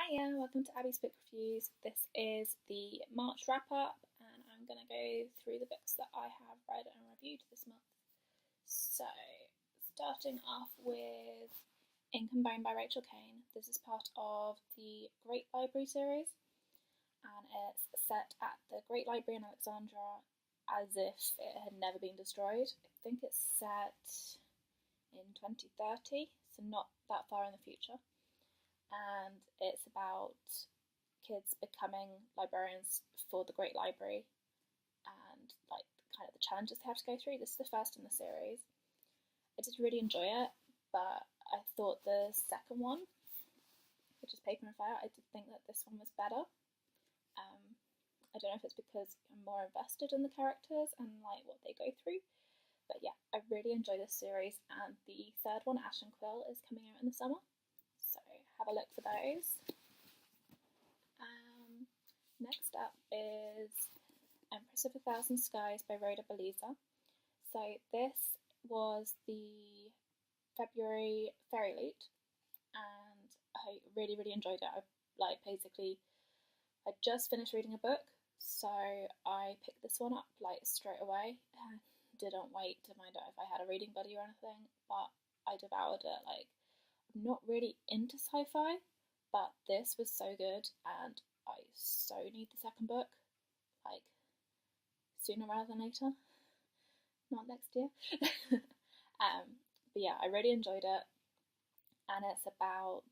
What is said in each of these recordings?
Hiya, welcome to Abby's Book Reviews. This is the March wrap up, and I'm going to go through the books that I have read and reviewed this month. So, starting off with Ink and Bone by Rachel Caine. This is part of the Great Library series, and it's set at the Great Library in Alexandria as if it had never been destroyed. I think it's set in 2030, so not that far in the future. And it's about kids becoming librarians for the Great Library and like kind of the challenges they have to go through. This is the first in the series. I did really enjoy it, but I thought the second one, which is Paper and Fire, I did think that this one was better. I don't know if it's because I'm more invested in the characters and like what they go through, but yeah, I really enjoy this series, and the third one, Ash and Quill, is coming out in the summer. So have a look for those. Next up is Empress of a Thousand Skies by Rhoda Belleza. So this was the February Fairy Loot, and I really enjoyed it. I just finished reading a book, so I picked this one up like straight away. Didn't wait to find out if I had a reading buddy or anything, but I devoured it. Like, I'm not really into sci-fi, but this was so good, and I so need the second book, like, sooner rather than later, not next year. But yeah, I really enjoyed it, and it's about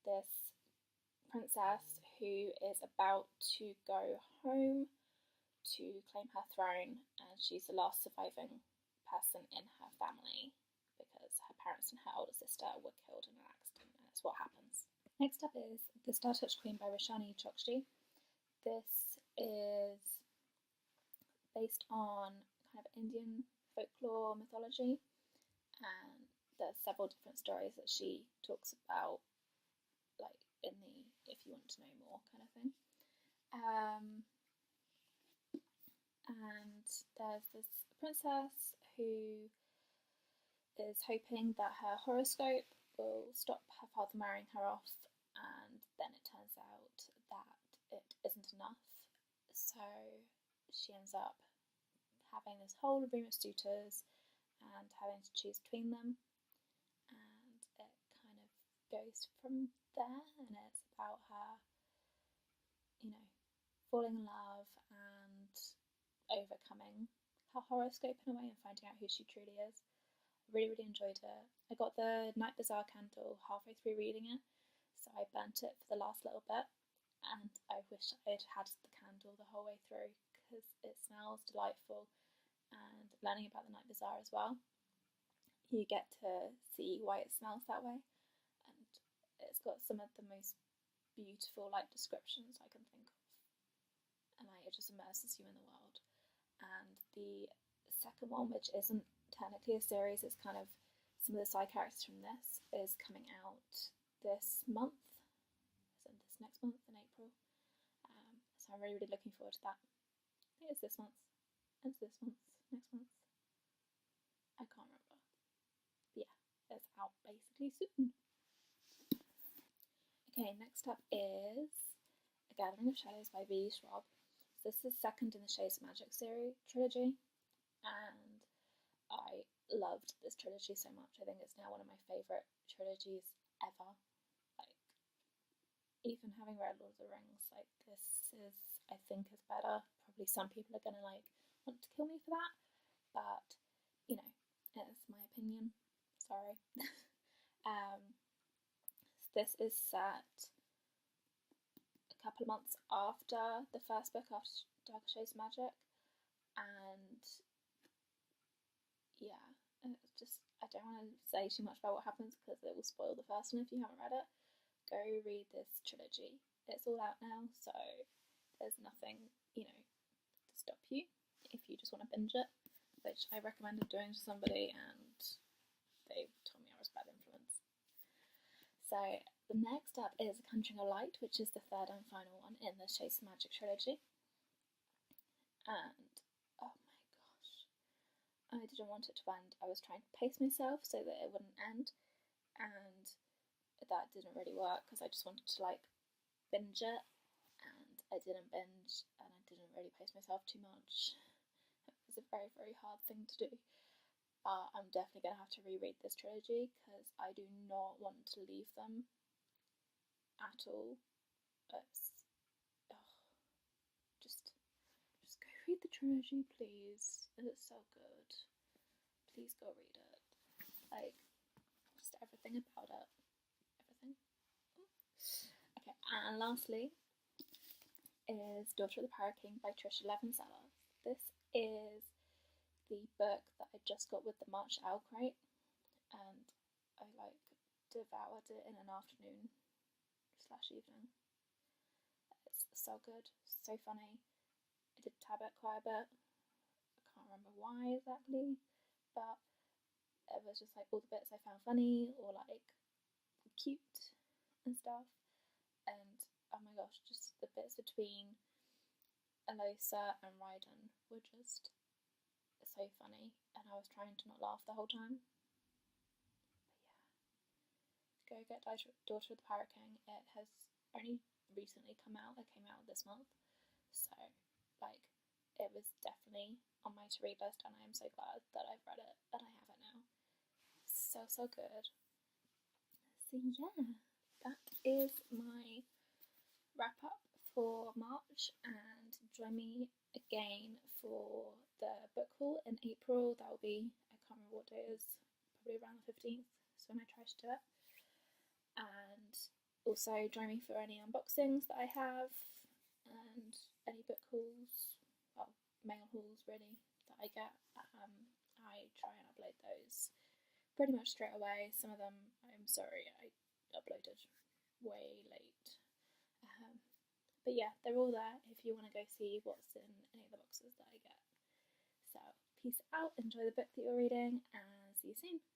this princess who is about to go home to claim her throne, and she's the last surviving person in her family because her parents and her older sister were killed in an accident, and that's what happens. Next up is The Star-Touched Queen by Roshani Chokshi. This is based on kind of Indian folklore mythology, and there's several different stories that she talks about, like in the if you want to know more kind of thing. And there's this princess who is hoping that her horoscope will stop her father marrying her off, and then it turns out that it isn't enough. So she ends up having this whole room of suitors and having to choose between them, and it kind of goes from there, and it's about her, falling in love and overcoming her horoscope in a way and finding out who she truly is. I really enjoyed it. I got the Night Bazaar candle halfway through reading it, so I burnt it for the last little bit, and I wish I'd had the candle the whole way through because it smells delightful. And learning about the Night Bazaar as well, you get to see why it smells that way, and it's got some of the most beautiful like descriptions I can think of, and like it just immerses you in the world. And the second one, which isn't technically a series, it's kind of some of the side characters from this, is coming out this month, so this next month in April. So I'm really looking forward to that. I think it's this month, it's this month, next month, I can't remember, but yeah, it's out basically soon. Okay, next up is A Gathering of Shadows by V. Schwab. So this is second in the Shades of Magic series trilogy, and I loved this trilogy so much. I think it's now one of my favourite trilogies ever. Like, even having read Lord of the Rings, like this is, I think, is better. Probably some people are gonna like want to kill me for that, but it's my opinion. Sorry. This is set a couple of months after the first book, after Dark Shades of Magic, and yeah, it's just, I don't want to say too much about what happens because it will spoil the first one if you haven't read it. Go read this trilogy. It's all out now, so there's nothing, to stop you if you just want to binge it, which I recommended doing to somebody and they told me I was a bad influence. So the next up is Conjuring of Light, which is the third and final one in the Shades of Magic trilogy. And oh my gosh, I didn't want it to end. I was trying to pace myself so that it wouldn't end, and that didn't really work because I just wanted to like binge it, and I didn't binge, and I didn't really pace myself too much. It was a very, very hard thing to do. But I'm definitely going to have to reread this trilogy because I do not want to leave them at all. It's, just go read the trilogy, please. It's so good. Please go read it. Like, just everything about it. Everything. Okay, and lastly is Daughter of the Pirate King by Trisha Levenseller. This is the book that I just got with the March Owl Crate, and I devoured it in an afternoon / evening. It's so good, so funny. I did tab it quite a bit. I can't remember why exactly, but it was just all the bits I found funny or cute and stuff. And oh my gosh, just the bits between Alosa and Raiden were just so funny, and I was trying to not laugh the whole time. But yeah, go get Daughter of the Pirate King. It has only recently come out. It came out this month, so it was definitely on my to read list, and I am so glad that I've read it and I have it now. So good. So yeah, that is my wrap up for March, and join me again for the book haul in April. That will be, I can't remember what day it is, probably around the 15th, so when I try to do it. And also join me for any unboxings that I have and any book hauls, well, mail hauls really, that I get. I try and upload those pretty much straight away. Some of them, I'm sorry, I uploaded way late. But yeah, they're all there if you want to go see what's in any of the boxes that I get. So peace out, enjoy the book that you're reading, and see you soon.